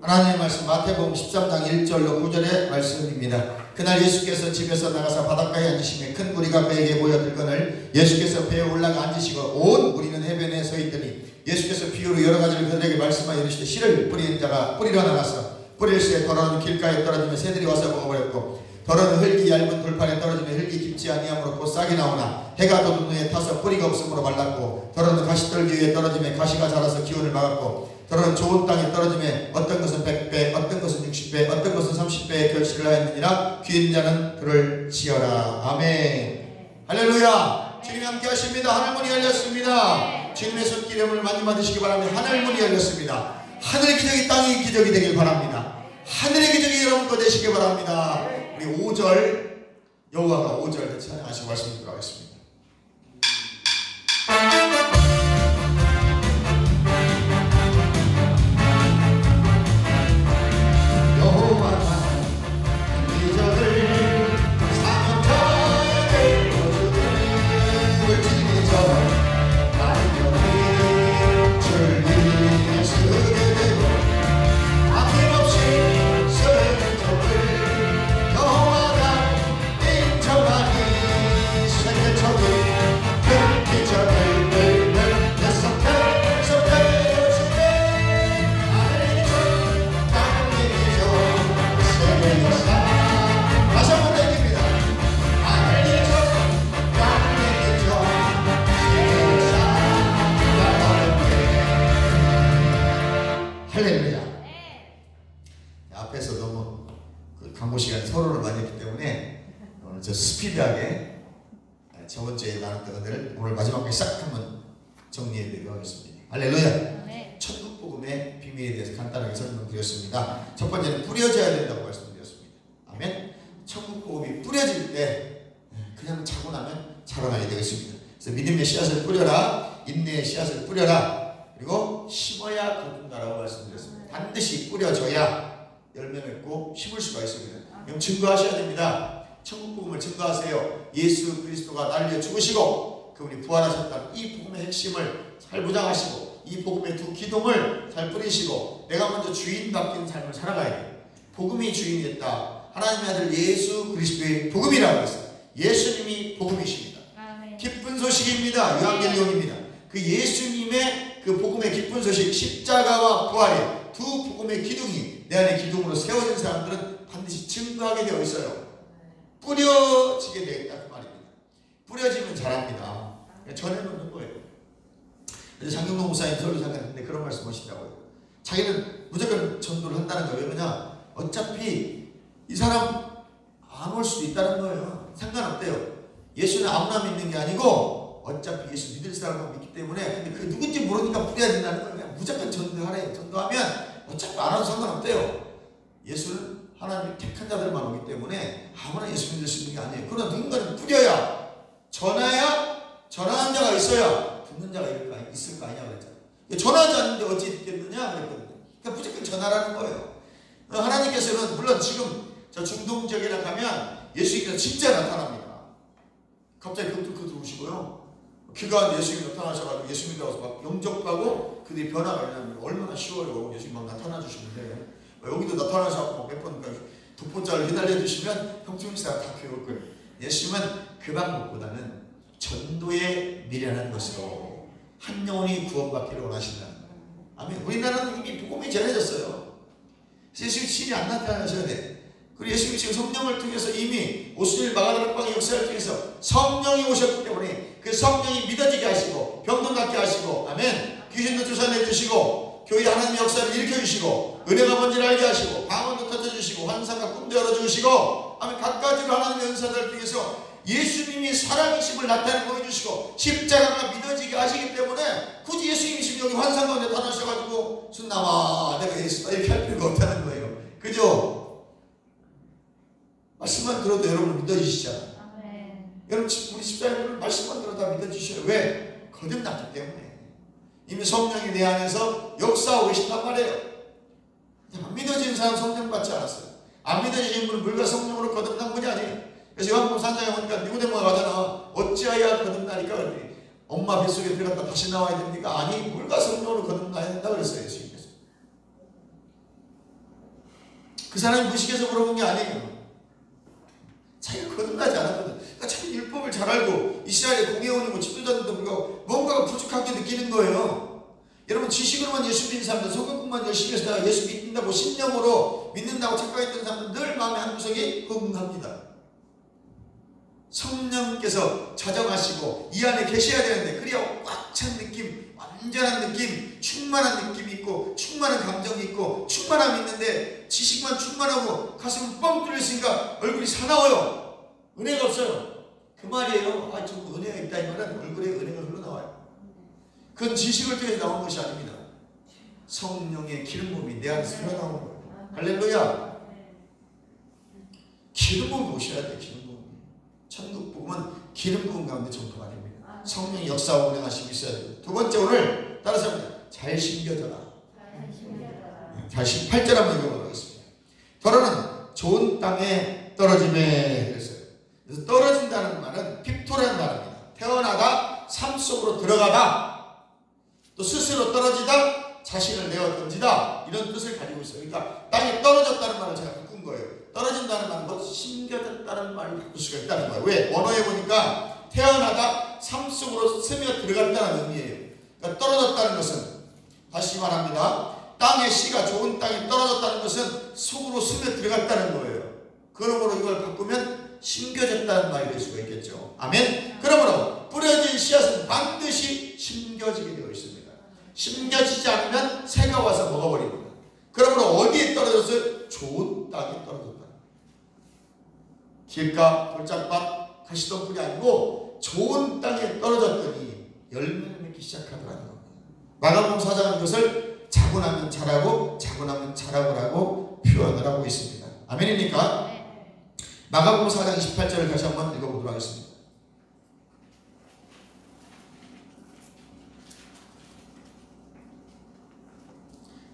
하나님의 말씀 마태복음 13장 1절로 9절의 말씀입니다. 그날 예수께서 집에서 나가서 바닷가에 앉으시며 큰 무리가 그에게 모여들거늘 예수께서 배에 올라가 앉으시고 온 무리는 해변에 서 있더니 예수께서 비유로 여러 가지를 그들에게 말씀하여 이르시되 씨를 뿌리는 자가 뿌리러 나가서 뿌릴새 더러운 길가에 떨어지며 새들이 와서 먹어버렸고 더러운 흙이 얇은 돌판에 떨어지며 흙이 깊지 아니하므로 곧 싹이 나오나 해가 돋은 후에 타서 뿌리가 없으므로 말랐고 더러운 가시떨기 위에 떨어지며 가시가 자라서 기운을 막았고 더러운 좋은 땅에 떨어지며 어떤 것은 100배 어떤 것은 60배 어떤 것은 30배의 결실을 하였느니라. 귀 있는 자는 들을 지어라. 아멘. 할렐루야. 주님이 함께 하십니다. 하늘문이 열렸습니다. 주님의 손길의 힘을 많이 받으시기 바랍니다. 하늘문이 열렸습니다. 하늘의 기적이 땅의 기적이 되길 바랍니다. 하늘의 기적이 여러분 거 되시기 바랍니다. 우리 5절 여호와가 5절 찬양하시고 말씀 듣도록 하겠습니다. 앞에서 너무 광고 시간에 서로를 많이 했기 때문에 오늘 저 스피드하게 저번 주에 나눴던 것들을 오늘 마지막까지 싹 한번 정리해드리도록 하겠습니다. 할렐루야. 네. 천국 복음의 비밀에 대해서 간단하게 설명드렸습니다. 첫 번째는 뿌려져야 된다고 말씀드렸습니다. 아멘. 천국 복음이 뿌려질 때 그냥 자고 나면 자라나게 되겠습니다. 그래서 믿음의 씨앗을 뿌려라, 인내의 씨앗을 뿌려라, 그리고 심어야 거둔다라고 말씀드렸습니다. 반드시 뿌려져야 열매 맺고 심을 수가 있습니다. 그럼 증거하셔야 됩니다. 천국 복음을 증거하세요. 예수 그리스도가 나를 위해 죽으시고 그분이 부활하셨다는 이 복음의 핵심을 잘 부장하시고 이 복음의 두 기둥을 잘 뿌리시고 내가 먼저 주인 바뀐 삶을 살아가야 돼요. 복음이 주인이 됐다. 하나님의 아들 예수 그리스도의 복음이라고 했어요. 예수님이 복음이십니다. 기쁜 소식입니다. 유한겔리온입니다. 그 예수님의 그 복음의 기쁜 소식, 십자가와 부활의 두 복음의 기둥이 내 안에 기둥으로 세워진 사람들은 반드시 증거하게 되어 있어요. 뿌려지게 되겠다 그 말입니다. 뿌려지면 자랍니다. 전해놓는 거예요. 그래서 장경동 목사님 설교 잠깐 그런 말씀 하시더라고요. 자기는 무조건 전도를 한다는 거예요. 왜냐? 어차피 이 사람 안 올 수도 있다는 거예요. 상관없대요. 예수는 아무나 믿는 게 아니고 어차피 예수 믿을 사람만 믿기 때문에 근데 그 누군지 모르니까 뿌려야 된다는 거예요. 그냥 무조건 전도하래요. 전도하면 어차피 안 와도 상관없대요. 예수는 하나님이 택한 자들만 오기 때문에 아무나 예수 믿을 수 있는 게 아니에요. 그러나 누군가는 뿌려야 전하야 전하는 자가 있어야 듣는 자가 있을 거 아니냐 그랬잖아요. 전하지 않는데 어찌 듣겠느냐 그랬거든요. 그러니까 무조건 전하라는 거예요. 하나님께서는 물론 지금 저 중동 지역에 가면 예수님께서 진짜 나타납니다. 갑자기 그것도 들어오시고요. 기가 예수님이 나타나셔가지고 예수 믿어서 막 영접하고 그들이 변화가 일어나면 얼마나 쉬워요. 예수님 막 나타나 주시는데 여기도 나타나셔서 몇 번 독보자를 휘날려 주시면 형통지사가 다 배울 거예요. 예수님은 그 방법보다는 전도에 미련한 것으로 한 영혼이 구원받기를 원하신다는 거예요. 아멘. 우리나라는 이미 복음이 전해졌어요. 예수님 신이 안 나타나셔야 돼. 그리고 예수님이 지금 성령을 통해서 이미 오순절 마가다락방의 역사를 통해서 성령이 오셨기 때문에 그 성령이 믿어지게 하시고 병든 낫게 하시고 아멘. 귀신도 쫓아내 주시고 교회 하나님의 역사를 일으켜 주시고 은혜가 뭔지를 알게 하시고 방언도 터져 주시고 환상과 꿈도 열어 주시고 아멘. 각가지로 하나님의 은사들을 통해서 예수님이 살아계심을 나타내 보여주시고 십자가가 믿어지게 하시기 때문에 굳이 예수님이 지금 여기 환상 가운데 나타나셔가지고 순나와 내가 예수다 이렇게 할 필요가 없다는 거예요. 그죠? 말씀만 들어도 여러분 믿어지시잖아요. 여러분 우리 집사님들은 말씀만 들어도 다 믿어지셔요. 왜? 거듭났기 때문에. 이미 성령이 내 안에서 역사하고 계신단 말이에요. 안 믿어지는 사람 성령 받지 않았어요. 안 믿어지는 분은 물과 성령으로 거듭난 분이 아니에요. 그래서 요한복음 3장에 보니까 니고데모가 가잖아. 어찌하여 거듭나니까 그랬더니 엄마 뱃속에 들어갔다 다시 나와야 됩니까? 아니 물과 성령으로 거듭나야 된다 그랬어요. 예수님께서. 그 사람이 무식해서 물어본 게 아니에요. 자기가 거듭나지 않았거든. 그러니까 참 율법을 잘 알고 이스라엘의 공회원이고 지도자들도 불구하고 뭔가가 부족하게 느끼는 거예요. 여러분 지식으로만 예수 믿는 사람들, 성경만 열심히 해서 예수 믿는다고 신념으로 믿는다고 착각했던 사람들 늘 마음의 한구석이 흥합니다. 성령께서 자정하시고 이 안에 계셔야 되는데 그래야 꽉 찬 느낌, 완전한 느낌, 충만한 느낌이 있고 충만한 감정이 있고 충만함이 있는데 지식만 충만하고 가슴은 뻥 뚫렸으니까 얼굴이 사나워요. 은혜가 없어요. 그 말이에요. 아, 저 은혜가 있다 이 말은 얼굴에 은혜가 흘러나와요. 그건 지식을 통해서 나온 것이 아닙니다. 성령의 기름 부음이 내 안에서 흘러나오는 거예요. 할렐루야. 기름 부음이 오셔야 돼. 기름 부음이. 천국 복음은 기름 부음 가운데 전부가 아닙니다. 성령의 역사와 운행하시고 있어야 돼요. 두 번째, 오늘 따라서 합니다. 잘 심겨져라. 잘 8절 한번 읽어보도록 하겠습니다. 더러는 좋은 땅에 떨어짐에 그랬어요. 그래서 떨어진다는 말은 핍토라는 말입니다. 태어나다 삶 속으로 들어가다, 또 스스로 떨어지다, 자신을 내어 던지다, 이런 뜻을 가지고 있어요. 그러니까 땅에 떨어졌다는 말을 제가 바꾼 거예요. 떨어진다는 말은 뭐 심겨졌다는 말을 바꿀 수가 있다는 거예요. 왜? 원어에 보니까 태어나다 삶 속으로 스며 들어갔다는 의미예요. 그러니까 떨어졌다는 것은, 다시 말합니다, 땅의 씨가 좋은 땅에 떨어졌다는 것은 속으로 스며 들어갔다는 거예요. 그러므로 이걸 바꾸면 심겨졌다는 말이 될 수가 있겠죠. 아멘. 그러므로 뿌려진 씨앗은 반드시 심겨지게 되어 있습니다. 심겨지지 않으면 새가 와서 먹어버립니다. 그러므로 어디에 떨어졌어요? 좋은 땅에 떨어졌다. 길가, 돌짝밭, 가시덤불이 아니고 좋은 땅에 떨어졌더니 열매를 맺기 시작하더라는 겁니다. 마가복음 4장은 이것을 자고 나면 자라고 자고 나면 자라고라고 표현을 하고 있습니다. 아멘입니까? 마가복음 4장 28절을 다시 한번 읽어보도록 하겠습니다.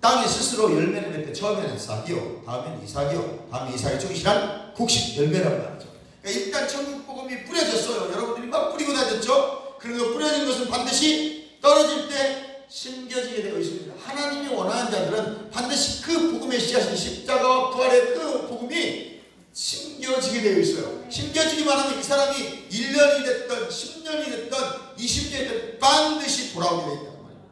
땅이 스스로 열매를 맺되 처음에는 싹이요, 다음에는 이삭이요, 다음에 이삭의 종이시란 곡식 열매라고 하죠. 그러니까 일단 천국 복음이 뿌려졌어요. 여러분들이 막 뿌리고 다녔죠. 그리고 뿌려진 것은 반드시 떨어질 때 심겨지게 되어 있습니다. 하나님이 원하는 자들은 반드시 그 복음의 씨앗이 십자가와 부활의 그 복음이 심겨지게 되어 있어요. 심겨지기만 하면 이 사람이 1년이 됐던 10년이 됐던 20년이 됐던 반드시 돌아오게 되어 있다는 말이에요.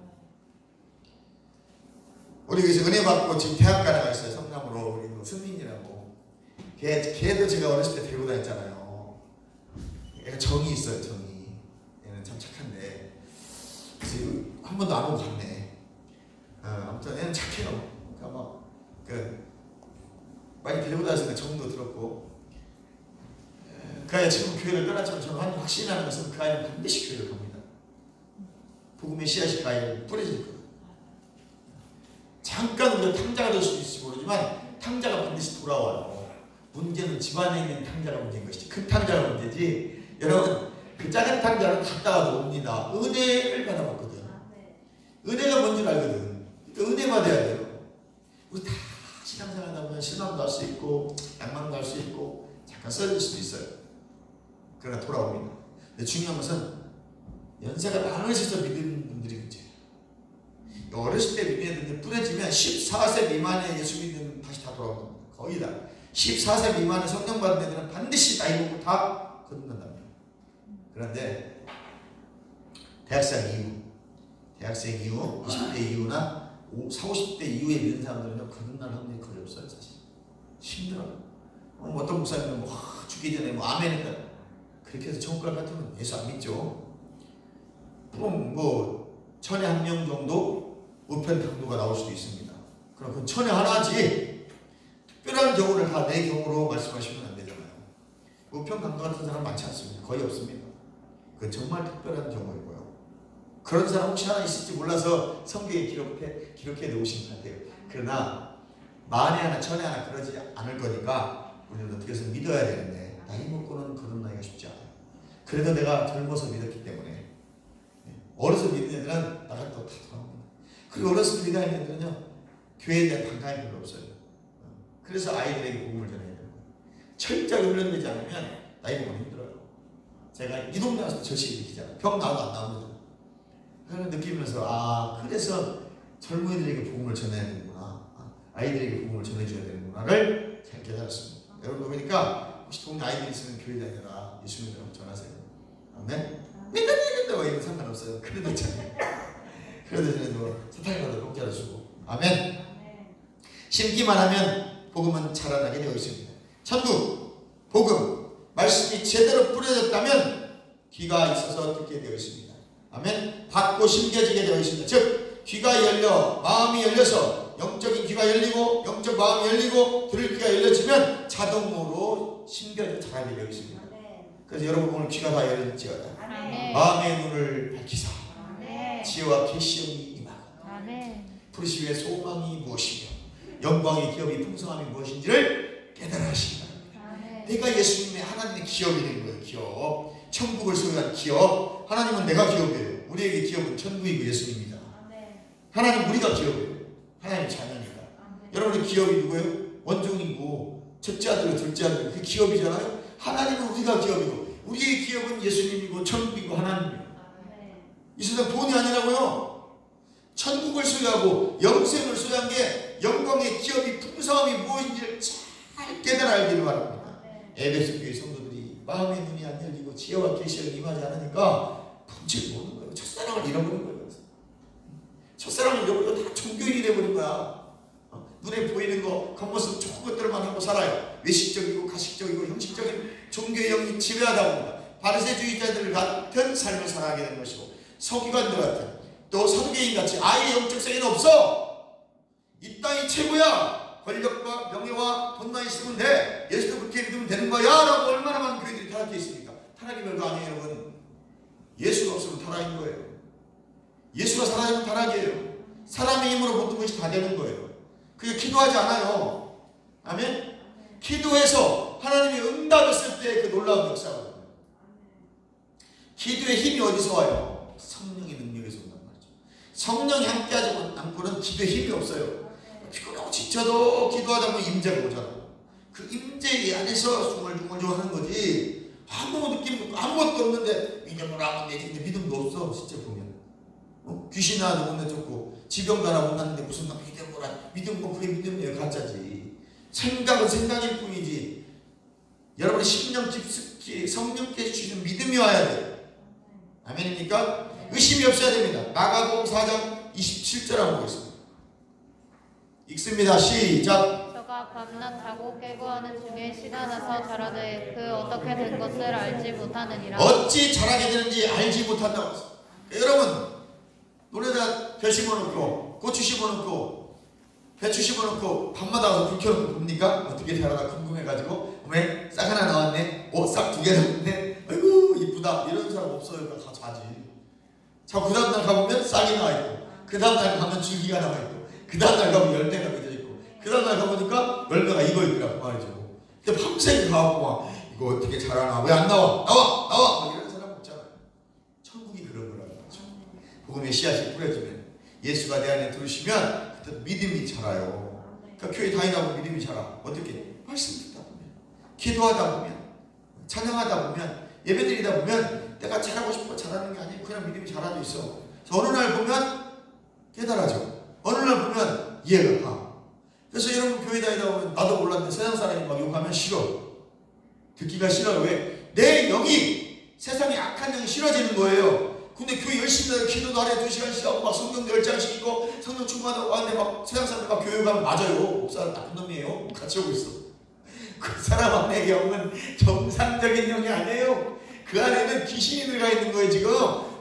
우리 여기서 은혜 받고 지금 대학가가 있어요. 성남으로 우리 승민이라고. 걔도 제가 어렸을 때 데리고 다녔잖아요. 얘가 정이 있어요. 정이. 얘는 참 착한데 그래서 한 번도 안 오고 갔네. 아무튼 얘는 착해요. 그러니까 막 많이 데리고 다녔으니까 정도 들었고, 그 아이가 지금 교회를 떠났지만 저는 확신하는 것은 그 아이는 반드시 교회를 갑니다. 복음의 씨앗이 그 아이를 뿌려질 거예요. 잠깐 우리가 탕자가 될 수도 있을지 모르지만 탕자가 반드시 돌아와요. 문제는 집안에 있는 탕자가 문제인 것이지 큰 탕자가 문제지. 여러분, 그 작은 탕자는 갔다가도 옵니다. 은혜를 받아봤거든. 은혜가 뭔지 알거든. 은혜 받아야 돼요. 우리 다 신앙생활 하다 보면 실망도 할 수 있고 낭만도 할 수 있고 잠깐 쓰러질 수도 있어요. 그러나 돌아옵니다. 근데 중요한 것은 연세가 많으셔서 믿는 분들이 문제예요. 어렸을 때 믿는 애들 뿌려지면 14세 미만의 예수 믿는 다시 다 돌아오는 겁니다. 거의 다. 14세 미만의 성령 받은 애들은 반드시 나이 먹고 다 거듭난답니다. 그런데 대학생 이후 20대 이후나 40, 50대 이후에 믿는 사람들은요, 거듭날 확률이 거의 없어요. 사실 힘들어요. 어떤 목사님은 죽기 전에 아멘 했다 그렇게 해서 천국 갈 것 같으면 예수 안 믿죠. 그럼 천에 한 명 정도 우편강도가 나올 수도 있습니다. 그럼 그건 천에 하나지 특별한 경우를 다 내 경우로 말씀하시면 안 되잖아요. 우편강도 같은 사람 많지 않습니다. 거의 없습니다. 그건 정말 특별한 경우이고요. 그런 사람 혹시 하나 있을지 몰라서 성경에 기록해 놓으신 것 같아요. 그러나 만에 하나 천에 하나 그러지 않을 거니까 우리는 어떻게 해서 믿어야 되는데 나이 먹고는 거듭나기가 쉽지 않아요. 그래도 내가 젊어서 믿었기 때문에. 어려서 믿는 애들은 나가 또 다 돌아옵니다. 그리고 어려서 믿는 애들은요, 교회에 대한 반감이 별로 없어요. 그래서 아이들에게 복음을 전해야 돼요. 철저하게 훈련되지 않으면 나이 먹으면 힘들어요. 제가 이 동네 와서 절실히 느끼잖아요. 병 나와도 안 나오면. 그걸 느끼면서 그래서 젊은이들에게 복음을 전해야 되는구나. 아이들에게 복음을 전해줘야 되는구나를 잘 깨달았습니다. 여러분 보니까 혹시 동네 아이들 있으면 교회 다니라 예수님이라고 전하세요. 아멘. 믿는다고 이건 상관없어요. 그래도 참 그래도 저는 뭐 사탕이라도 공짜로 주고 아멘. 심기만 하면 복음은 자라나게 되어 있습니다. 천국 복음 말씀이 제대로 뿌려졌다면 귀가 있어서 듣게 되어 있습니다. 아멘. 받고 심겨지게 되어 있습니다. 즉 귀가 열려 마음이 열려서 영적인 귀가 열리고 영적 마음이 열리고 들을 귀가 열려지면 자동으로 심겨져 자라게 되어 있습니다. 그래서 여러분 오늘 귀가 다 열릴지어다 마음의 눈을 밝히사 지혜와 계시형이 임하고 부르심의 소망이 무엇이며 영광의 기업이 풍성함이 무엇인지를 깨달아 하시기 바랍니다. 내가 예수님의 하나님의 기업이 된 거예요. 기업 천국을 소유한 기업. 하나님은 내가 기업이에요. 우리에게 기업은 천국이고 예수님입니다. 하나님 우리가 기업이에요. 하나님 자녀니까. 여러분의 기업이 누구예요? 원종이고 첫째 아들이고 둘째 아들 그 기업이잖아요. 하나님은 우리가 기업이고 우리의 기업은 예수님이고 천국이고 하나님이에요. 이 세상 돈이 아니라고요. 천국을 소유하고 영생을 소유한 게 영광의 기업이 풍성함이 무엇인지를 잘 깨달아 알기를 바랍니다. 에베소 교회 성도들이 마음의 눈이 안 열리고 지혜와 계시를 임하지 않으니까 본질 모르는 거예요. 첫사랑을 잃어버린 거예요. 첫사랑을 잃어버리고 다 종교인이 돼버린 거야. 눈에 보이는 거 겉모습 좋은 것들만 하고 살아요. 외식적이고 가식적이고 형식적인 종교의 영이 지배하다 보니까 바리새주의자들 같은 삶을 살아가게 되는 것이고 서기관들 같은 또 사두개인같이 아예 영적 세계는 없어. 이 땅이 최고야. 권력과 명예와 돈만 있으면 돼. 예수도 그렇게 믿으면 되는 거야 라고 얼마나 많은 교회들이 타락해 있습니까? 타락이 별거 아니에요 여러분. 예수가 없으면 타락인 거예요. 예수가 사라지면 타락이에요. 사람의 힘으로 모든 것이 다 되는 거예요. 그게 기도하지 않아요. 아멘. 기도해서 하나님이 응답했을 때 그 놀라운 역사거든요. 기도의 힘이 어디서 와요? 성령의 능력에서 온단 말이죠. 성령이 함께하지 않고는 기도의 힘이 없어요. 피곤하고 지쳐도 기도하다 보면 임재가 오잖아요. 그 임재 안에서 중얼중얼 하는 거지 아무 느낌 아무것도 없는데 믿음으로 하면 되지. 근데 믿음도 없어 진짜 보면. 귀신 나도 못 내쫓고 지병도 하나 못 났는데 무슨 믿음으로 믿음 뭐 그게 믿음이에요. 가짜지. 생각은 생각일 뿐이지. 여러분의 심령 깊숙이 성령께 주시는 믿음이 와야 돼요. 아멘입니까? 의심이 없어야 됩니다. 마가복음 4장 27절 한번 보겠습니다. 읽습니다. 시작. 저가 밤낮 자고 깨고 하는 중에 시가 나서 자라되 그 어떻게 된 것을 알지 못하느니라. 어찌 자라게 되는지 알지 못한다고 했어요. 여러분 논에다 벼 심어놓고 고추 심어놓고 배추 심어놓고 밤마다 와서 불 켜놓고 봅니까? 어떻게 자라나 궁금해가지고 왜 싹 하나 나왔네? 싹 두 개 나왔네? 아이고 이쁘다 이런 사람 없어요. 다 자지. 자 그 다음날 가보면 싹이 나와있고 그 다음날 가면 줄기가 나와있고 그 다음날 가면 열매가 맺어있고 그 다음날 가보니까 열매가 이거 있더라 그 말이죠. 근데 밤새 가고 막 이거 어떻게 자라나 왜 안 나와? 나와! 막 이런 사람 없잖아요. 천국이 그런 거라는 거죠. 복음의 씨앗이 뿌려지면 예수가 내 안에 들으시면 그때 믿음이 자라요. 그러니까 교회 다니다 보면 믿음이 자라. 어떻게? 말씀 듣다 보면 기도하다 보면 찬양하다 보면 예배드리다 보면 내가 잘하고 싶어 잘하는 게 아니고 그냥 믿음이 자라져 있어. 어느 날 보면 깨달아져. 어느 날 보면 이해가 가. 그래서 여러분 교회 다니다 보면 나도 몰랐는데 세상 사람이 막 욕하면 싫어. 듣기가 싫어요. 왜? 내 영이 세상에 악한 영이 싫어지는 거예요. 근데 교회 열심히 해서 기도도 하루에 2시간씩 하고 막 성경도 10장씩 읽고 성령 충만하고 하는데 막 세상 사람들 막 교회 가면 맞아요. 목사 나쁜 놈이에요. 같이 오고 있어. 그 사람 안에 영은 정상적인 영이 아니에요. 그 안에는 귀신이 들어가 있는 거예요 지금.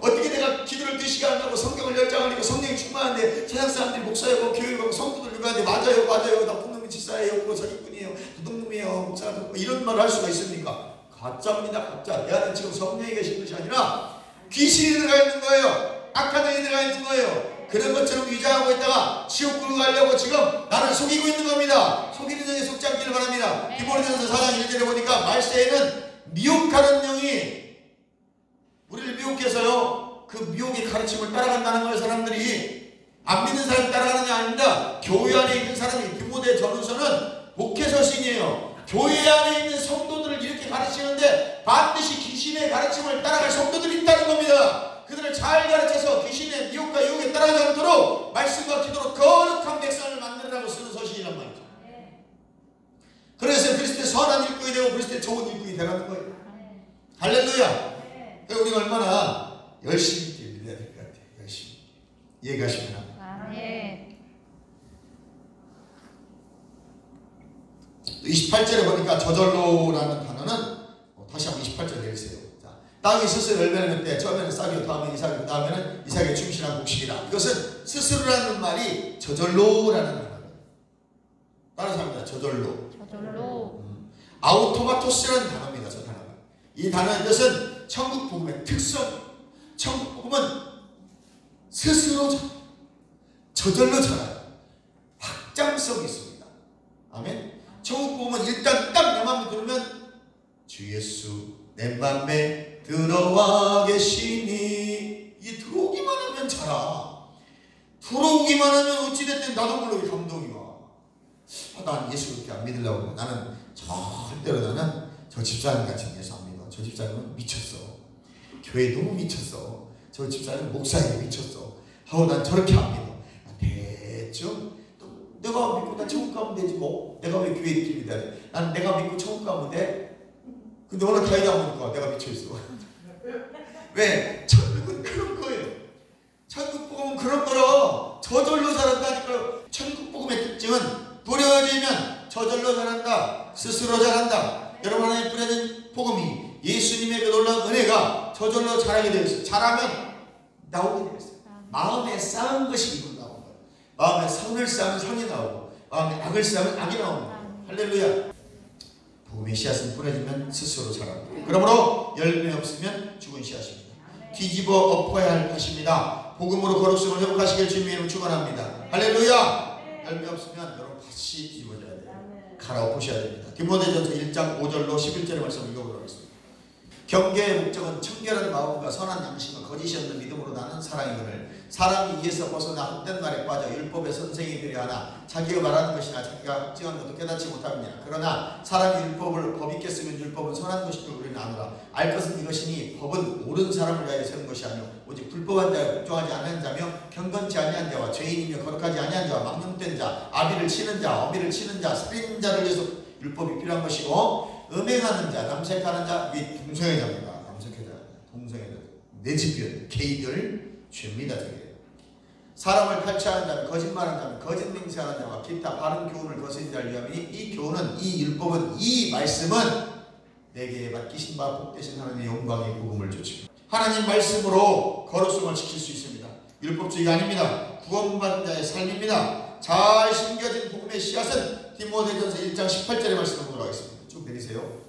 어떻게 내가 기도를 2시간 하고 성경을 10장을 읽고 성령이 충만한데 세상 사람들이 목사하고 교회 가고 성도들 누가한테 맞아요 나쁜 놈이 집사예요 그거 사기꾼이에요 도둑놈이에요 목사가 이런 말을 할 수가 있습니까? 가짜입니다. 가짜. 내 안에 지금 성령이 계신 것이 아니라 귀신이 들어가 있는 거예요. 악한 영이 들어가 있는 거예요. 그런 것처럼 위장하고 있다가 지옥으로 가려고 지금 나를 속이고 있는 겁니다. 속이는 영에 속지 않기를 바랍니다. 디모데전서 4장 1절에 보니까 말세에는 미혹하는 영이 우리를 미혹해서요 그 미혹의 가르침을 따라간다는 거예요. 사람들이 안 믿는 사람이 따라가는 게 아닙니다. 교회 안에 있는 사람이 디모데 전후서는 목회서신이에요. 교회 안에 있는 성도들을 이렇게 가르치는데 반드시 귀신의 가르침을 따라갈 성도들이 있다는 겁니다. 그들을 잘 가르쳐서 귀신의 미혹과 유혹에 따라가지 않도록 말씀과 기도로 거룩한 백성을 만들라고 쓰는 서신이란 일꾼이 되고 그리스도의 좋은 일꾼이 되라는 거예요. 할렐루야. 그러니까 우리가 얼마나 열심히 기도해야 될 것 같아요. 열심히. 이해가시구나. 아멘. 28절에 보니까 저절로라는 단어는 다시 한번 28절 읽으세요. 자, 땅이 스스로 열매를 맺되 처음에는 싹이요 다음에 이삭이요 그 다음에는 이삭의 충실한 곡식이라. 이것은 스스로라는 말이 저절로라는 단어예요. 따라서 합니다. 저절로. 저절로. 아우토마토스라는 단어입니다. 저 단어가. 이 단어의 뜻은 천국 복음의 특성. 천국 복음은 스스로 저절로 자라요. 확장성이 있습니다. 아멘. 천국 복음은 일단 딱 내 마음에 들으면 주 예수 내 맘에 들어와 계시니. 이 들어오기만 하면 자라. 들어오기만 하면 어찌됐든 나도 모르게 감동이 와. 난 예수 그렇게 안 믿으려고 그래. 나는 절대로 나는 저 집사님 같이 예수 안 믿어. 저 집사님은 미쳤어. 교회 너무 미쳤어. 저 집사님 목사님 미쳤어. 난 저렇게 안 믿어. 대충 내가 믿고 나 천국 가면 되지 뭐. 내가 왜 교회 이렇게 믿어야 돼. 난 내가 믿고 천국 가면 돼. 근데 오늘 다이다 보니까 내가 미쳐있어. 왜? 천국은 그런 거예요. 천국 복음은 그런 거라. 저절로 자란다니까요. 천국 복음의 특징은 뿌려지면 저절로 자란다. 스스로 자란다. 여러분 안에 뿌려진 복음이 예수님의 그 놀라운 은혜가 저절로 자라게 되어 있어요. 자라면 나오게 되어 있어요. 마음에 쌓은 것이 이로 나오는 거예요. 마음에 선을 쌓으면 선이 나오고 마음에 악을 쌓으면 악이 나오는 거예요. 할렐루야. 복음의 씨앗은 뿌려지면 스스로 자랍니다. 그러므로 열매 없으면 죽은 씨앗입니다. 뒤집어 엎어야 할 것입니다. 복음으로 거룩성을 회복하시길 주님의 이름으로 축원합니다. 할렐루야. 열매 없으면 여러분 다시 뒤집어져야 돼요. 갈아엎으셔야 됩니다. 디모데전서 1장 5절로 11절의 말씀 읽어보도록 하겠습니다. 경계의 목적은 청결한 마음과 선한 양심과 거짓이 없는 믿음으로 나는 사랑이거늘 사람이 이에서 벗어나 헛된 말에 빠져 율법의 선생이 되려 하나 자기가 말하는 것이나 자기가 확증한 것도 깨닫지 못합니다. 그러나 사람이 율법을 법 있게 쓰면 율법은 선한 것인 줄 우리는 아노라. 알 것은 이것이니 법은 옳은 사람을 위하여 세운 것이 아니오 오직 불법한 자여 복종하지 않은 자며 경건치 아니한 자와 죄인이며 거룩하지 아니한 자와 망령된 자 아비를 치는 자 어미를 치는 자 살인 자를 위해서 율법이 필요한 것이고 음행하는 자, 남색하는 자, 위 동성애자입니다. 남색하자, 동성애자, 내집변, 게이들 죄입니다. 저게. 사람을 탈취하는 자는 거짓말하는 자는 거짓 맹세하는 자와 기타 바른 교훈을 거스린 자를 위함이니 이 교훈은 이 율법은 이 말씀은 내게 맡기신 바 복되신 하나님의 영광의 복음을 쫓으며 하나님 말씀으로 거룩성을 지킬 수 있습니다. 율법주의가 아닙니다. 구원받은 자의 삶입니다. 잘 심겨진 복음의 씨앗은 디모데전서 1장 18절의 말씀을 보도록 하겠습니다. 쭉 내리세요.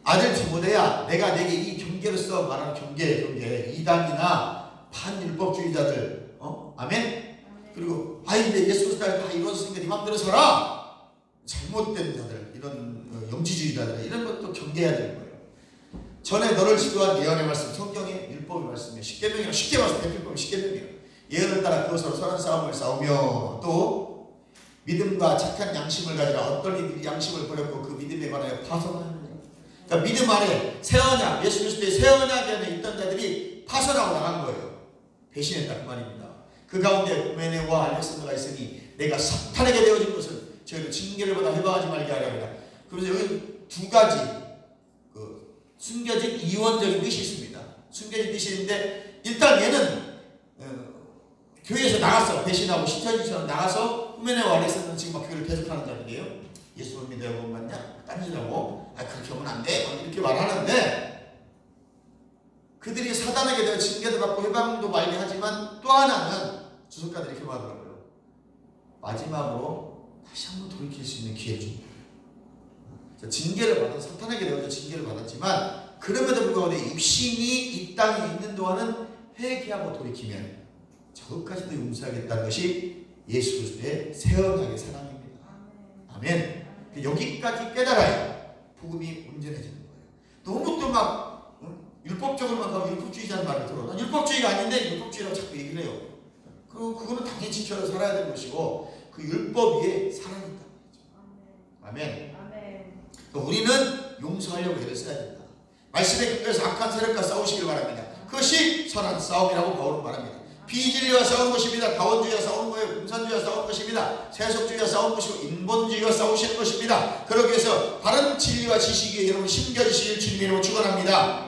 아들 디모데야 내가 내게 이 경계로서 말하는 경계 이단이나 반율법주의자들 아멘? 그리고 이제 예수 그리스도가 다 이루어졌으니까 네 맘대로 서라 잘못된 자들 이런 영지주의자들 이런 것도 경계해야 되는 거예요. 전에 너를 지도한 예언의 말씀 성경의 율법의 말씀에 십계명이라 쉽게 말해서 대필법이 십계명이에요. 예언을 따라 그것으로 선한 싸움을 싸우며 또 믿음과 착한 양심을 가지라. 어떤 이들이 양심을 버렸고 그 믿음에 관하여 파손하느냐. 그러니까 믿음 안에 새 언약 예수 그리스도의 새 언약 안에 있던 자들이 파손하고 나간 거예요. 배신했다 그 말입니다. 그 가운데 후메네와 알렉산더가 있으니 내가 사탄에게 되어진 것은 저희를 징계를 받아 회방하지 말게 하려 합니다. 그래서 여기 두 가지 숨겨진 이원적인 뜻이 있습니다. 숨겨진 뜻이 있는데 일단 얘는 교회에서 나갔어. 배신하고 신천지처럼 나가서 후메네와 알렉산더는 지금 막 교회를 계속하는 자들이에요. 예수를 믿어야 구원 받냐? 딴지라고 그렇게 하면 안 돼. 이렇게 말하는데 그들이 사단에게 대해 징계도 받고 해방도 말게 하지만 또 하나는 주석가들이 이렇게 말하더라고요. 마지막으로 다시 한번 돌이킬 수 있는 기회를 줍니다. 징계를 받아 사탄에게 대해서 징계를 받았지만 그럼에도 불구하고 내 입신이 이 땅에 있는 동안은 회개하고 돌이키면 저것까지도 용서하겠다는 것이 예수 그리스도의 새 언약의 사랑입니다. 아멘. 여기까지 깨달아야 복음이 온전해지는 거예요. 너무 또 막 율법적으로만 가면 율법주의자는 말을 들어. 난 율법주의가 아닌데 율법주의라고 자꾸 얘기를 해요. 그거는 당연히 지켜 살아야 되는 것이고 그 율법 위에 사랑이 있다. 아멘. 우리는 용서하려고 애를 써야 된다. 말씀의 근거에서 악한 세력과 싸우시길 바랍니다. 그것이 선한 싸움이라고 바울은 말합니다. 비진리와 싸우는 것입니다. 다원주의와 싸우는 거예요. 공산주의와 싸우는 것입니다. 세속주의와 싸우는 것이고 인본주의와 싸우시는 것입니다. 그러기 위해서 바른 진리와 지식이 여러분 심겨지시길 주님의 이름으로 축원합니다.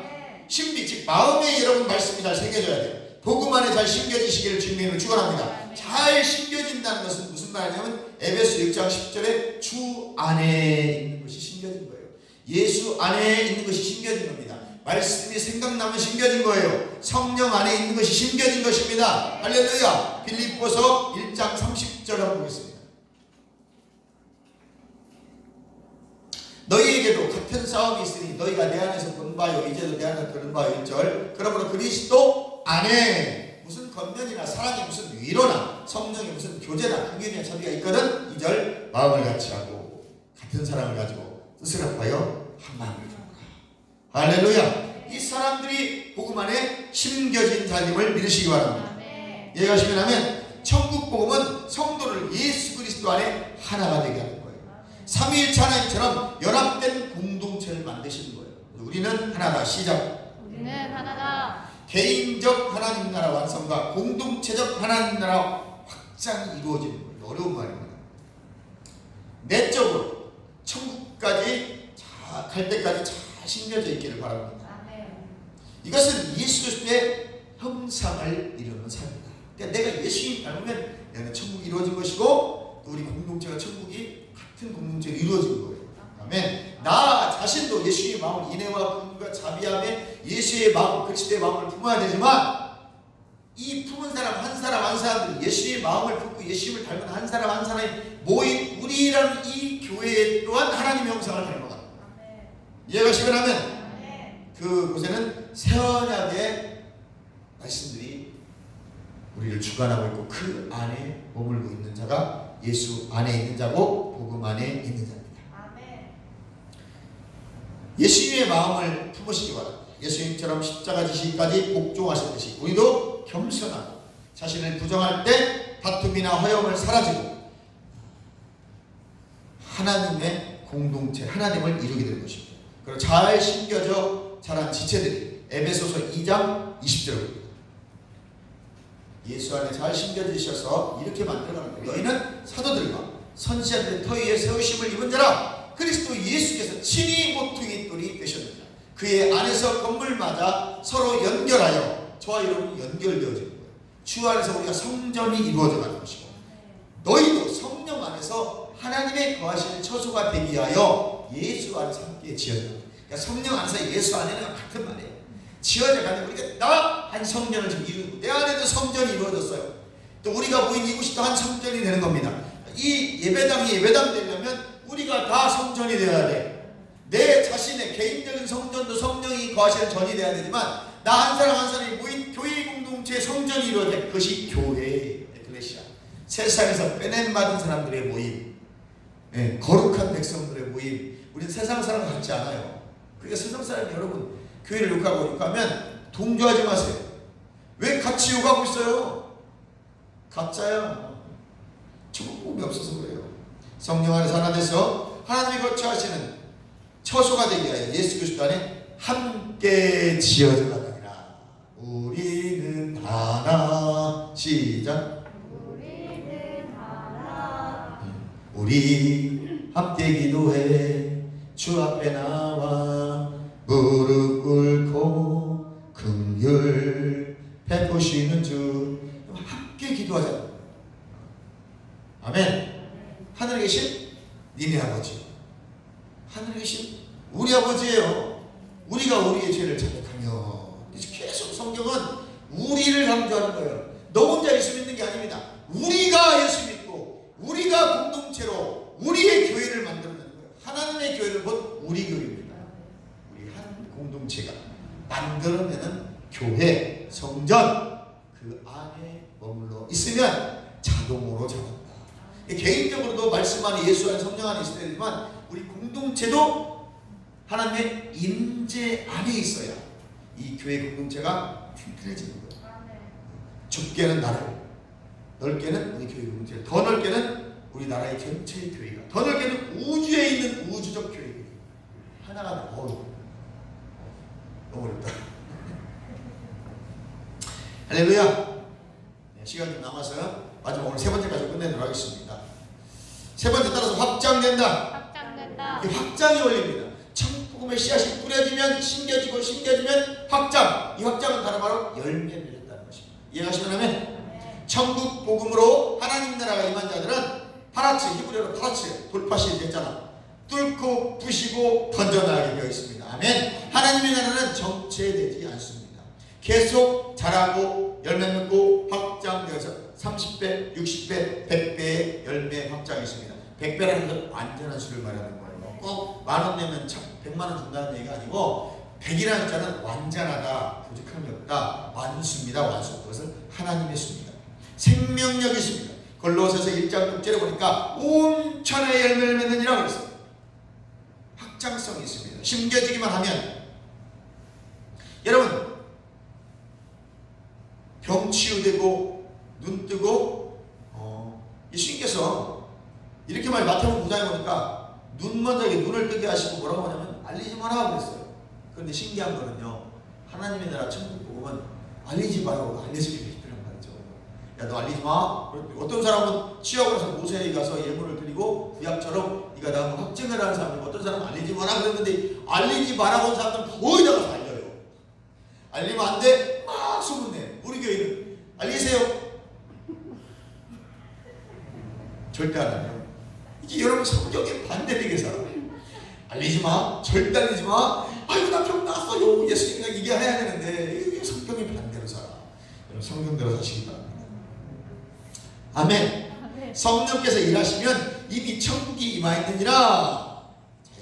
신비 즉 마음에 여러분 말씀이 잘 새겨져야 돼요. 복음 안에 잘 심겨지시기를 주님의 이름으로 축원합니다. 잘 심겨진다는 것은 무슨 말이냐면 에베소 6장 10절에 주 안에 있는 것이 심겨진 거예요. 예수 안에 있는 것이 심겨진 겁니다. 말씀이 생각나면 심겨진 거예요. 성령 안에 있는 것이 심겨진 것입니다. 할렐루야. 빌립보서 1장 30절 한번 보겠습니다. 너희에게도 같은 싸움이 있으니 너희가 내 안에서 본 바요 이제도 내 안에서 들은 바요 1절 그러므로 그리스도 안에 무슨 권면이나 사랑이 무슨 위로나 성령이 무슨 교제나 긍휼이나 자비가 있거든 2절 마음을 같이 하고 같은 사랑을 가지고 뜻을 합하여 한 마음을 이루라. 할렐루야. 이 사람들이 복음 안에 심겨진 자임을 믿으시기 바랍니다. 이해가시면 하면 천국 복음은 성도를 예수 그리스도 안에 하나가 되게 하는 거예요. 삼위일체 하나님처럼 연합된 공동체를 만드시는 거예요. 우리는 하나다. 시작. 우리는 하나다. 개인적 하나님 나라 완성과 공동체적 하나님 나라 확장이 이루어지는 거예요. 어려운 말입니다. 내적으로 천국까지 갈 때까지 잘 심겨져 있기를 바랍니다. 이것은 예수 그리스도의 형상을 이루는 삶이다. 그러니까 내가 예수님 닮으면 내가 천국이 이루어진 것이고 또 우리 공동체가 천국이 같은 공동체로 이루어진 거예요. 아멘. 나 자신도 예수의 마음을 인애와 긍휼과 자비함에 예수의 마음, 그리스도의 마음을 품어야 되지만 이 품은 사람 한 사람 한 사람들이 예수의 마음을 품고 예수님을 닮은 한 사람 한 사람이 모인 우리라는 이 교회 또한 하나님의 형상을 닮아갑니다. 이해가시면 하면 그곳에는 새 언약의 말씀들이 우리를 주관하고 있고 그 안에 머물고 있는 자가 예수 안에 있는 자고 복음 안에 있는 자입니다. 예수님의 마음을 품으시기 바랍니다. 예수님처럼 십자가 지시기까지 복종하셨듯이 우리도 겸손하고 자신을 부정할 때 다툼이나 허영을 사라지고 하나님의 공동체 하나님을 이루게 되는 것입니다. 그리고 잘 심겨져 자란 지체들이 에베소서 2장 20절입니다. 예수 안에 잘 심겨지셔서 이렇게 만들어가는 거예요. 너희는 사도들과 선지자들의 터 위에 세우심을 입은 자라 그리스도 예수께서 친히 모퉁이 돌이 되셨느니라. 그의 안에서 건물마다 서로 연결하여 저와 여러분이 연결되어지는 거예요. 주 안에서 우리가 성전이 이루어져 가는 것이고 너희도 성령 안에서 하나님의 거하실 처소가 되기 위하여 예수 안에서 함께 지어져 가는 거예요. 그러니까 성령 안에서 예수 안에는 같은 말이에요. 지어져 가는 우리가 나 한 성전을 지금 이루고 내 안에도 성전이 이루어졌어요. 또 우리가 모인 이곳이 또 한 성전이 되는 겁니다. 이 예배당이 예배당 되려면 우리가 다 성전이 되어야 돼. 내 자신의 개인적인 성전도 성령이 거하시는 전이 되어야 되지만 나 한 사람 한 사람이 모인 교회 공동체의 성전이 이루어져. 그것이 교회의 에클레시아. 세상에서 빼냄받은 사람들의 모임, 거룩한 백성들의 모임. 우리는 세상 사람 같지 않아요. 그러니까 세상 사람이 여러분 교회를 욕하면 동조하지 마세요. 왜 같이 욕하고 있어요? 가짜야. 축복이 없어서 그래요. 성령 안에서 하나 돼서 하나님이 거처하시는 처소가 되기 위하여 예수 그리스도 안에 함께 지어져 나가니라. 우리는 하나. 시작. 우리는 하나. 우리 함께 기도해 주 앞에 나와 무릎 꿇고 긍휼 베푸시는 주 함께 기도하자. 아멘. 하늘에 계신 니네 아버지, 하늘에 계신 우리 아버지예요. 우리가 우리의 죄를 자백하며 계속 성경은 우리를 강조하는 거예요. 너 혼자 예수 믿는 게 아닙니다. 우리가 예수 믿고 우리가 공동체로 우리의 교회를 만들어내는 거예요. 하나님의 교회는 곧 우리 교회입니다. 우리 한 공동체가 만들어내는 교회, 성전 그 안에 머물러 있으면 자동으로 자란다. 개인적으로도 말씀 안에 예수 안에 성령 안에 있어야 되지만 우리 공동체도 하나님의 임재 안에 있어야 이 교회 공동체가 튼튼해지는 거예요. 좁게는 나라를, 넓게는 우리 교회 공동체, 더 넓게는 우리나라의 전체의 교회가, 더 넓게는 우주에 있는 우주적 교회가 하나가 돼. 너무 어렵다. 할렐루야. 시간이 좀 남아서 마지막 오늘 세 번째까지 끝내도록 하겠습니다. 세 번째 따라서 확장된다. 확장된다. 이 확장이 원리입니다. 천국의 씨앗이 뿌려지면 심겨지고 심겨지면 확장. 이 확장은 바로 열매를 맺는다는 것입니다. 이해가시면 하면 천국 복음으로 하나님 나라가 임한 자들은 파라츠, 히브리어로 파라츠, 돌파시 됐잖아. 뚫고 부시고 던져나가게 되어 있습니다. 아멘. 하나님의 나라는 정체되지 않습니다. 계속 자라고 열매 맺고 확장되어서 30배, 60배, 100배의 열매 확장이 있습니다. 100배라는 건 완전한 수를 말하는 거예요. 꼭 10,000원 내면 100만원 준다는 얘기가 아니고 100이라는 자는 완전하다, 부족함이 없다, 완수입니다. 완수. 그것은 하나님의 수입니다. 생명력이 있습니다. 골로새서 1장 6절에 보니까 온 천하의 열매를 맺느니라 그랬어요. 확장성이 있습니다. 심겨지기만 하면 여러분 병 치유되고 눈 뜨고 예수님께서 이렇게 말 마태복음 9장에 보니까 눈을 뜨게 하시고 뭐라고 하냐면 알리지 마라 그랬어요. 그런데 신기한 거는요, 하나님의 나라 천국 복음은 알리지 말라고 알려주게 되더란 말이죠. 야, 너 알리지 마. 어떤 사람은 취업을 해서 모세에 가서 예물을 드리고 구약처럼 네가 나하고 확증을 하는 사람이고, 어떤 사람은 알리지 마라 그랬는데 알리지 말라고 한 사람들은 거의 다 가서 알려요. 알리면 안 돼? 막 소문내. 우리 교회는 알리세요. 절대 안 알려요. 이게 여러분 성경에 반대되게 살아요. 알리지 마. 절대 알리지 마. 아이고 나 병 났어요. 예수님이 이게 해야 되는데 이게 성경에 반대로 살아. 여러분 성경대로 사시기 바랍니다. 아멘. 성령께서 일하시면 이미 천국이 임하였느니라.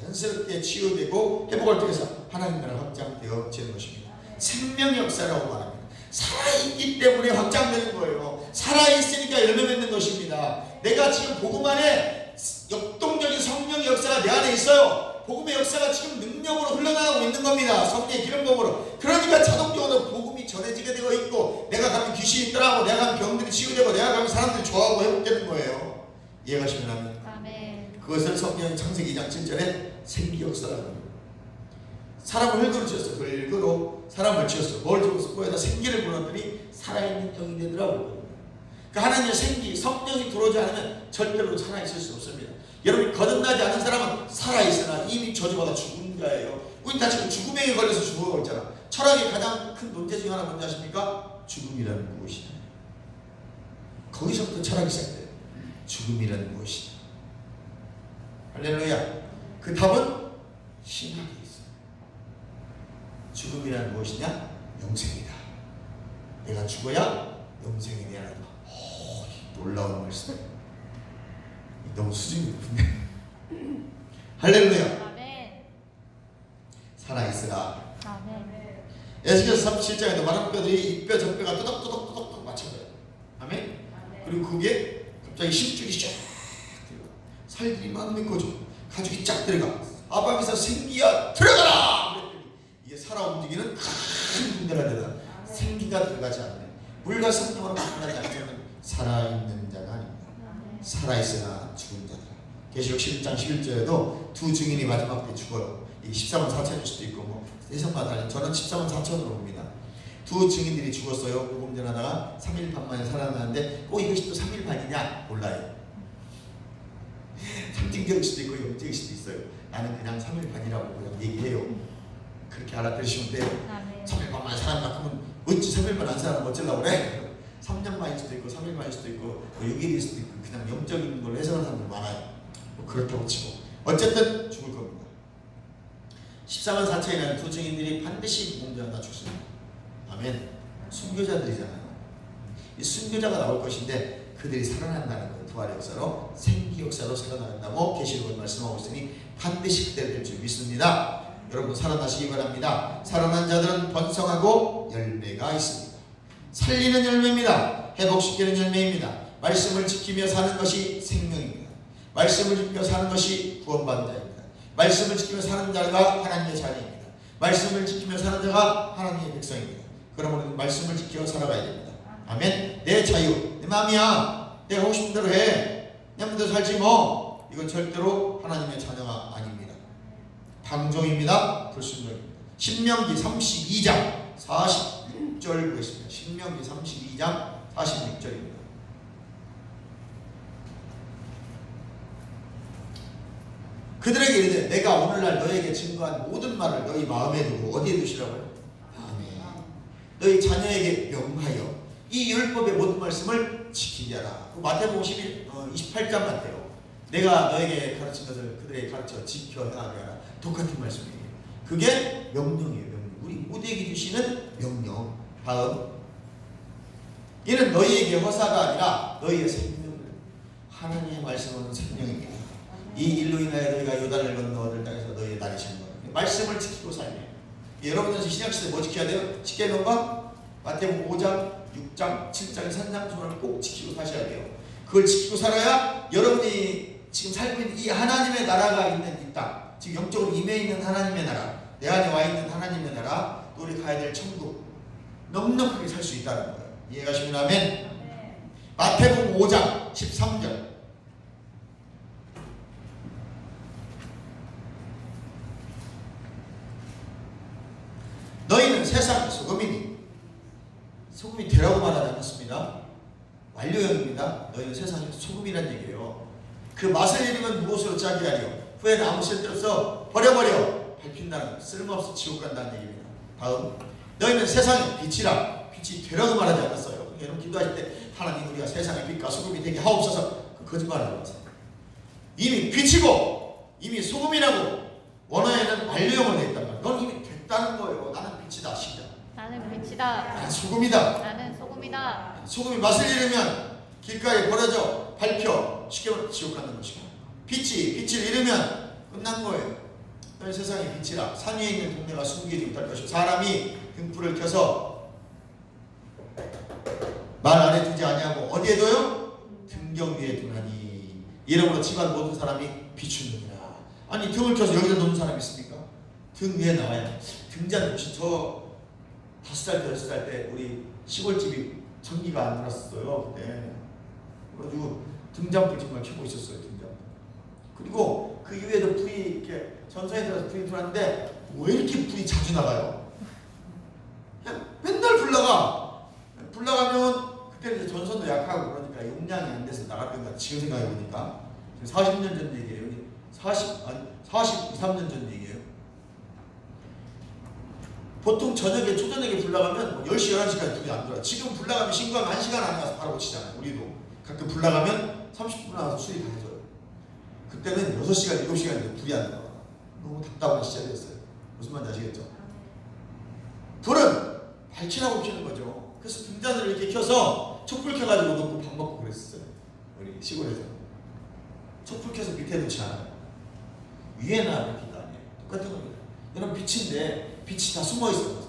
자연스럽게 치유되고 회복을 통해서 하나님 나라 확장되어지는 것입니다. 생명 역사라고 말합니다. 살아있기 때문에 확장되는 거예요. 살아있으니까 열매 맺는 것입니다. 내가 지금 복음 안에 역동적인 성령의 역사가 내 안에 있어요. 복음의 역사가 지금 능력으로 흘러나가고 있는 겁니다. 성령의 기름부음으로. 그러니까 자동적으로 복음이 전해지게 되어 있고, 내가 가면 귀신이 떠나고, 내가 가면 병들이 치유되고, 내가 가면 사람들이 좋아하고 회복되는 거예요. 이해가시면 합니다. 아멘. 그것을 성경 창세기 2장 7절에 생기 역사라고 합니다. 사람을 흙으로 지었어. 흙으로 사람을 지었어. 뭘 지었어? 거기다 생기를 불었더니 살아있는 영이 되더라고요. 그러니까 하나님의 생기, 성령이 들어오지 않으면 절대로 살아있을 수 없습니다. 여러분 거듭나지 않은 사람은 살아있으나 이미 저주받아 죽은 자예요. 우리 다 지금 죽음에 걸려서 죽어가고 있잖아. 철학의 가장 큰 논제 중 하나 뭔지 아십니까? 죽음이라는 무엇이냐. 거기서부터 철학이 시작돼요. 죽음이라는 무엇이냐. 할렐루야. 그 답은 신학에 있어요. 죽음이란 무엇이냐? 영생이다. 내가 죽어야 영생이 되야 한다. 놀라운 말씀. 너무 수준이 높은데. 할렐루야. 아멘. 살아있으라. 아멘. 에스겔서 37장에도 많은 뼈들이 이 뼈 저 뼈가 또덕또덕 맞춰져요. 아멘. 그리고 그게 갑자기 심줄이 쫙 들어가. 살들이 막 메꿔져. 가죽이 쫙 들어가. 아방에서 생기야 들어가라. 그랬더니 이게 살아 움직이는 큰 군대가 되다. 생기가 들어가지 않네. 물과 성령으로 만나지 않으면 살아있는 자가 아닙니다. 살아있으나 죽은 자들. 계시록 11장 11절에도 두 증인이 마지막 때 죽어요. 이 14만 4천일 수도 있고 뭐 해석마다 아니에요. 저는 14만 4천으로 봅니다. 두 증인들이 죽었어요. 복음 전하다가 3일 반 만에 살아나는데 꼭 이것이 또 3일 반이냐 몰라요. 상징적일 수도 있고 영적일 수도 있어요. 나는 그냥 3일 반이라고 그냥 얘기해요. 그렇게 알아들으시면 돼요. 아멘. 3일 반 만에 살아났다 그러면 어찌 3일 반 안 살아나면 어쩌려고 그래? 3년 만일 수도 있고 3일 만일 수도 있고 6일일 수도 있고 그냥 영적인 걸 해석하는 사람들 많아요. 뭐 그렇다고 치고 어쨌든 죽을 겁니다. 14만 4천이라는 두 증인들이 반드시 복음전하다 죽습니다. 아멘. 순교자들이잖아요. 이 순교자가 나올 것인데 그들이 살아난다는 거예요. 부활의 역사로 생기 역사로 살아난다고 계시록을 말씀하고 있으니 반드시 그때 될 줄 믿습니다. 여러분 살아나시기 바랍니다. 살아난 자들은 번성하고 열매가 있습니다. 살리는 열매입니다. 회복시키는 열매입니다. 말씀을 지키며 사는 것이 생명입니다. 말씀을 지키며 사는 것이 구원받는 자입니다. 말씀을 지키며 사는 자가 하나님의 자녀입니다. 말씀을 지키며 사는 자가 하나님의 백성입니다. 그러므로 말씀을 지켜 살아가야 됩니다. 아멘. 내 자유, 내 마음이야. 내가 하고 싶은 대로 해. 내 마음대로 살지 뭐. 이건 절대로 하나님의 자녀가 아닙니다. 방종입니다. 불순종입니다. 신명기 32장 46절 보겠습니다. 신명기 32장 46절입니다. 그들에게 이르되 내가 오늘날 너에게 증거한 모든 말을 너희 마음에 두고 어디에 두시라고요? 마음에. 너희 자녀에게 명하여 이 율법의 모든 말씀을 지키게 하라. 마태복음 28장 같아요. 내가 너에게 가르친 것을 그들에게 가르쳐 지켜 행하게 하라. 똑같은 말씀이에요. 그게 명령이에요. 명령. 우리 모두에게 주시는 명령. 다음, 이는 너희에게 허사가 아니라 너희의 생명을. 하나님의 말씀은 생명입니다. 이 일로 인하여 너희가 요단을 건너 얻을 땅에서 너희의 날이 신 거예요. 말씀을 지키고 살면. 여러분들 신약시대 뭐 지켜야 돼요? 십계명과 마태복음 5장, 6장, 7장, 3장 조문을 꼭 지키고 사셔야 돼요. 그걸 지키고 살아야 여러분이 지금 살고 있는 이 하나님의 나라가 있는 이 땅, 지금 영적으로 임해 있는 하나님의 나라, 내 안에 와 있는 하나님의 나라, 또 우리 가야 될 천국 넉넉하게 살 수 있다는 거예요. 이해가시면 아멘. 마태복음 5장 13절. 너희는 세상의 소금이니. 소금이 되라고 말하지 않았습니다. 완료형입니다. 너희는 세상의 소금이란 얘기예요. 그 맛을 잃으면 무엇으로 짜게 하려? 후에는 아무 쓸데없어 버려버려 밟힌다는, 쓸모없어 지옥 간다는 얘기입니다. 다음, 너희는 세상의 빛이라. 빛이 되라고 말하지 않았어요. 여러분 기도하실 때 하나님 우리가 세상의 빛과 소금이 되게 하옵소서. 그 거짓말하지 마세요. 이미 빛이고 이미 소금이라고 원어에는 완료형으로 되어 있단 말이에요. 넌 이미 됐다는 거예요. 나는 빛이다. 시작. 나는 빛이다. 나는 소금이다. 나는 소금이다. 소금이 맛을 잃으면 길가에 버려져 밟혀 쉽게 말해 지옥 가는 것이고, 빛을 잃으면 끝난 거예요. 너희 세상의 빛이라. 산 위에 있는 동네가 숨기지 못할 것이고 사람이 등불을 켜서 말 안에 두지 아니하고 어디에 둬요? 등경 위에 두나니 이러므로 집안 모든 사람이 비추느니라. 아니 등을 켜서 여기다 놓는 사람이 있습니까? 등 위에 나와요. 등잔 혹시 저 5살 때 6살 때 우리 시골집이 전기가 안 들었어요 그때. 그래가지고 등잔불 정말 켜고 있었어요. 등잔불. 그리고 그 이후에도 불이 이렇게 전선에 들어서 불이 들어왔는데 왜 이렇게 불이 자주 나가요? 그냥 맨날 불 나가. 불 나가면 그때는 이제 전선도 약하고 그러니까 용량이 안 돼서 나갔던 것 같아요. 지금 생각해보니까 40년 전 얘기예요. 43년 전 얘기예요. 보통 저녁에 초저녁에 불 나가면 10시 11시까지 불이 안 들어요. 지금 불 나가면 신고하면 1시간 안에 가서 바로 고치잖아요. 우리도 가끔 불 나가면 30분 나가서 수리 다 해줘요. 그때는 6시간 7시간 불이 안 나와요. 너무 답답한 시절이었어요. 무슨 말인지 아시겠죠? 불은 밝히라고 켜는 거죠. 그래서 등잔을 이렇게 켜서 촛불 켜가지고 놓고 밥 먹고 그랬어요. 우리 시골에서 촛불 켜서 밑에 놓지 않아요. 위에나 이렇게가 아니에요. 똑같은 겁니다. 여러분 빛인데 빛이 다 숨어 있어요.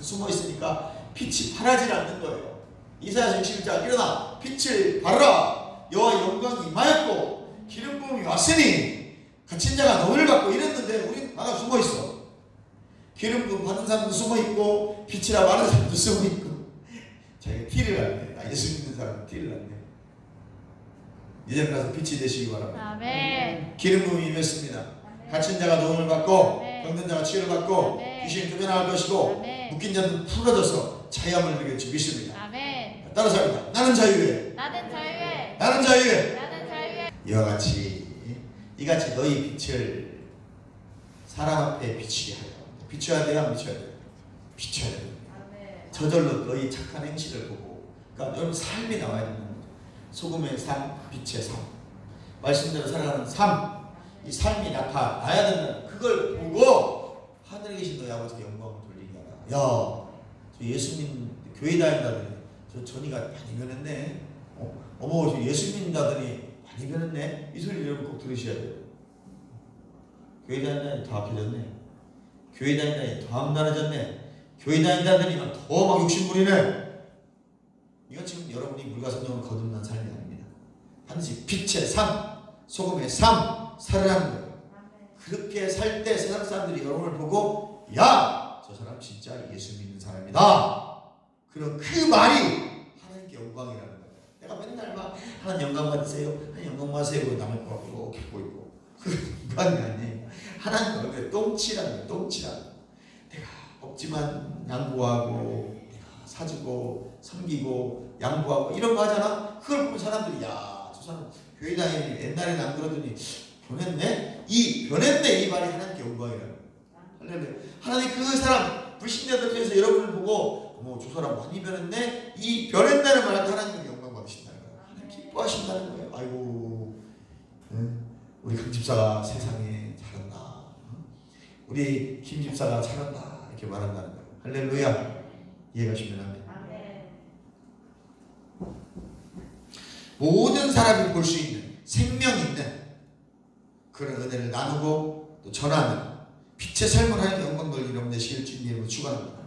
숨어 있으니까 빛이 바라질 않는 거예요. 이사야 61장 일어나 빛을 발하라. 여호와의 영광이 임하였고 기름 부음이 왔으니 갇힌 자가 너를 받고 이랬는데 우린 나가 숨어 있어. 기름 부음 받은 사람도 숨어 있고 빛이라 말하는 사람도 숨어 있고. 자기가 티를 났네. 나 예수 믿는 사람은 티를 났네. 이제 가서 빛이 되시기 바랍니다. 아멘. 기름 부음이 임했습니다. 갇힌 자가 도움을 받고 아멘. 병든 자가 치유를 받고 아멘. 귀신이 쫓겨나갈 것이고 아멘. 묶인 자는 풀어져서 자유함을 누리게 줄 믿습니다. 아멘. 따라서 합니다. 나는 자유해. 나는 자유해. 나는 자유해. 나는 자유해. 이와 같이 이같이 너희 빛을 사람 앞에 비추게 하여. 비춰야 돼요? 안 비춰야 돼요? 비춰야 돼요. 저절로 너희 착한 행실을 보고, 그러니까 여러분 삶이 나와야 되는 거죠. 소금의 삶, 빛의 삶, 말씀대로 살아가는 삶, 이 삶이 나타나야 된다는 그걸 보고 하늘에 계신 너희 아버지께 영광을 돌리게 하라. 야, 저 예수님 교회 다닌다더니 저 전이가 많이 변했네. 어머, 저 예수 믿는다더니 많이 변했네. 이 소리 여러분 꼭 들으셔야 돼요. 교회 다닌다니 더 악해졌네. 교회 다닌다니 더 암란해졌네. 교회 다닌다더니 더 막 욕심부리네. 이건 지금 여러분이 물과성령을 거듭난 삶이 아닙니다. 반드시 빛의 삶, 소금의 삶, 살아가는 거예요. 그렇게 살 때 세상 사람들이 여러분을 보고 야! 저 사람 진짜 예수 믿는 사람이다. 그럼 그 말이 하나님께 영광이라는 거예요. 내가 맨날 막 하나님 영광 받으세요. 하나님 영광 받으세요. 남을 거 이렇게 보고 있고 그 영광이 아니에요. 하나님 얼굴에 똥칠하는 거예요. 똥칠하는 거예요. 내가 없지만 양보하고 내가 사주고 섬기고 양보하고 이런 거 하잖아. 그걸 보면 사람들이 야, 저 사람 교회 다니니 옛날에는 안 그러더니 변했네? 변했네 이 말이 하나님께 영광이라. 할렐루야. 하나님 그 사람 불신자들 중에서 여러분을 보고 어머 저 사람 많이 변했네? 이 변했다는 말할 때 하나님께 영광 받으신다는 거예요. 하나님 기뻐하신다는 거예요. 아이고 우리 강 집사가 세상에 잘한다. 우리 김 집사가 잘한다. 이렇게 말한다는 거예요. 할렐루야. 이해가시면 합니다. 모든 사람이 볼 수 있는 생명 있는 그런 은혜를 나누고 또 전하는 빛의 삶을 하는 영광 돌리는 여러분 되시길 주님으로 축원합니다.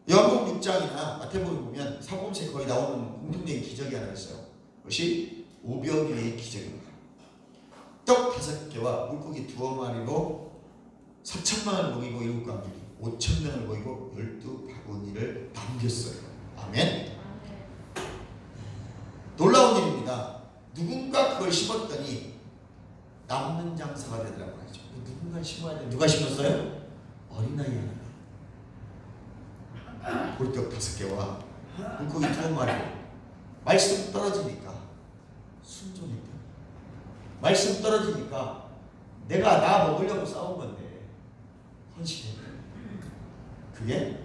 요한복음 6장이나 마태복음 보면 사복음서에 거의 나오는 공통적인 기적이 하나 있어요. 그것이 오병이어의 기적입니다. 떡 5개와 물고기 2마리로 4천만을 먹이고 7광주리 5천명을 먹이고 12바구니를 남겼어요. 아멘. 놀라운 일입니다. 누군가 그걸 심었더니 남는 장사가 되더라고 하죠. 누군가 심어야 돼. 누가 심었어요? 어린아이 하나. 보리떡 5개와 물고기 2마리. 말씀 떨어지니까 순종했다. 말씀 떨어지니까 내가 나 먹으려고 싸운 건데 헌신했다. 그게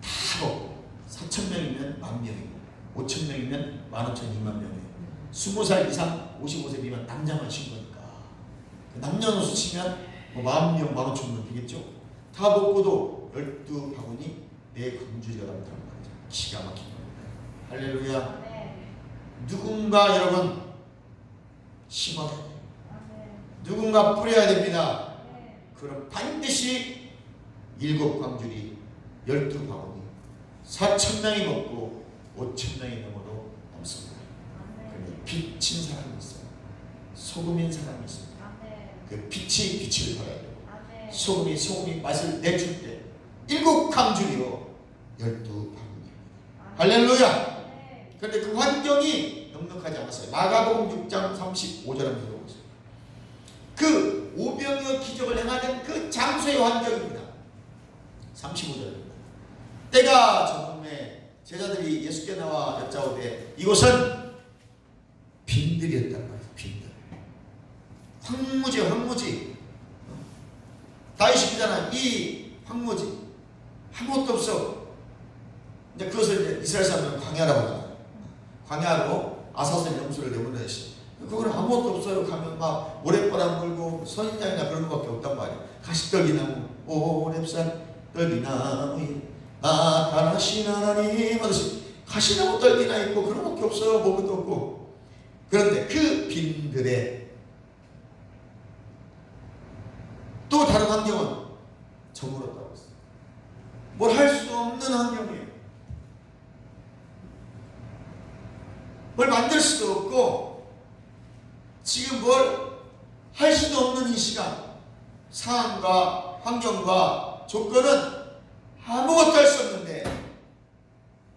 다 먹고 4천명이면 10,000명이고 5천명이면 15,000, 20,000명이에요. 20살 이상 55세 미만 남자만 친 거니까 남녀노소 치면 뭐 40,000명, 15,000명 되겠죠. 다 먹고도 12바구니 4광주리가 남더란 말이죠. 기가 막힌 겁니다. 할렐루야. 누군가 여러분 심어야 돼요. 누군가 뿌려야 됩니다. 그럼 반드시 7광주리 12바구니 4천명이 먹고 5천명이 넘어도 넘습니다. 빛인 사람이 있어요. 소금인 사람이 있습니다. 그 빛이 빛을 발해야 되고 소금이 맛을 내줄 때 7광주리요 12바구니. 할렐루야. 그런데 그 환경이 넉넉하지 않았어요. 마가복음 6장 35절 한번 읽어보세요. 그 오병이어 기적을 행하는 그 장소의 환경입니다. 35절입니다. 때가 저물매 제자들이 예수께 나와 여짜오되 이곳은 빈들이었단 말이에요. 빈들. 황무지. 다윗이 그잖아. 이 황무지 아무것도 없어. 이제 그것을 이제 이스라엘 사람들은 광야라고 하잖아요. 광야로 아사슬 염소를 내보내시. 그거는 아무것도 없어요. 가면 막 모래바람 불고 선인장이나 그런 것밖에 없단 말이에요. 가시떨기나무, 오랩산 떨기나무에 나타나신 하나님 하듯이 가시나무 떨기나 있고 그런 것밖에 없어요. 먹을 것도 없고. 그런데 그 빈들에 또 다른 환경은 저물었다고 했어요. 뭘 할 수 없는 환경이에요. 뭘 만들 수도 없고 지금 뭘 할 수도 없는 이 시간 상황과 환경과 조건은 아무것도 할 수 없는데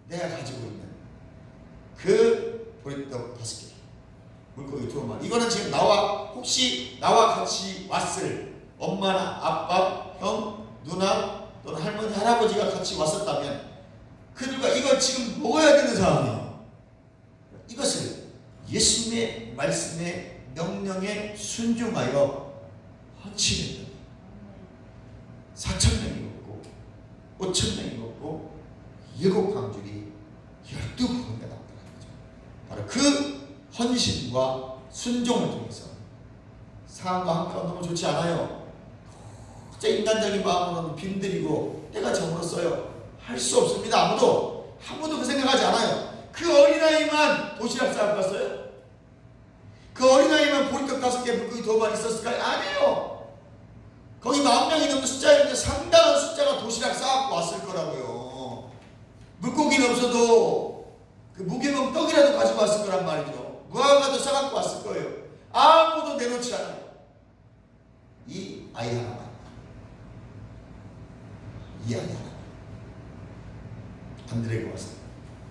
내가 가지고 있는 그 보리떡 5개 물고기 2마리 이거는 지금 혹시 나와 같이 왔을 엄마나 아빠, 형, 누나 또는 할머니, 할아버지가 같이 왔었다면 그들과 이거 지금 먹어야 되는 상황이에요. 이것을 예수님의 말씀에 명령에 순종하여 헌신했다. 4,000명이 먹고 5,000명이 먹고 7광주리 12바구니가 남더라는 거죠. 바로 그 헌신과 순종을 통해서 상황과 환경은 너무 좋지 않아요. 진짜 인간적인 마음으로는 빈들이고 때가 저물었어요. 할 수 없습니다. 아무도 그 생각하지 않아요. 그 어린아이만 도시락 싸고 갔어요? 그 어린아이만 보리떡 5개 물고기 2마리 있었을까요? 아니에요. 거기 10,000명이 넘는 숫자였는데 상당한 숫자가 도시락 싸갖고 왔을 거라고요. 물고기는 없어도 그 무게감 떡이라도 가지고 왔을 거란 말이죠. 무화과도 싸갖고 왔을 거예요. 아무도 내놓지 않아요. 이 아이 하나만. 이 아이 하나만. 안드레가 와서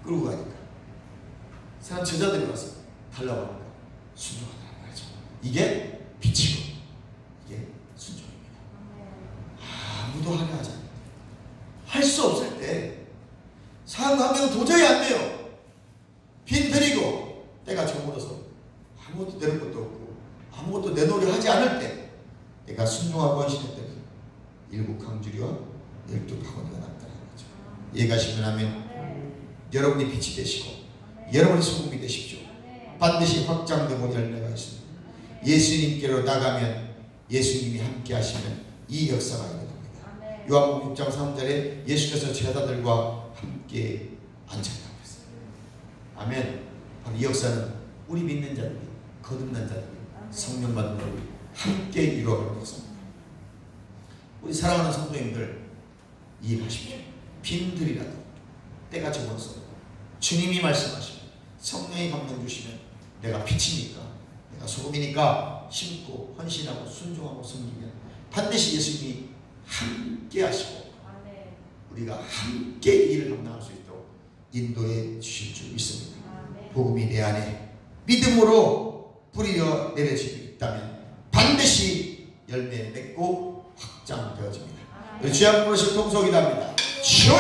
끌고 가니까 사람 제자들이 와서 달라고 하니까 순종하더란 말이죠. 이게 빛이고 이게 순종입니다. 아무도 하려 하지 않는다. 할 수 없을 때 상황과 아무도 내 노래 하지 않을 때 내가 순종하고 헌신했더니 7 강주리와 12 바구니가 났다는 거죠. 이해가시면 하면 여러분이 빛이 되시고 여러분이 소금이 되십시오. 반드시 확장되고 열매가 있습니다. 예수님께로 나가면 예수님이 함께 하시면 이 역사가 있는 겁니다. 요한복음 6장 3절에 예수께서 제자들과 함께 앉았다고 했어요. 아멘. 바로 이 역사는 우리 믿는 자들이, 거듭난 자들이, 성령 받은 자들이 함께 이루어가는 역사입니다. 우리 사랑하는 성도님들 이해하십시오. 빈들이라도 때가 적어서 주님이 말씀하시면 성령이 감동 주시면 내가 빛이니까 내가 소금이니까 심고 헌신하고 순종하고 섬기면 반드시 예수님이 함께 하시고 우리가 함께 일을 감당할 수 있도록 인도해 주실 줄 믿습니다. 복음이 내 안에 믿음으로 뿌리어 내려지고 있다면 반드시 열매 맺고 확장되어집니다. 주여 부르실 통속이랍니다. 주여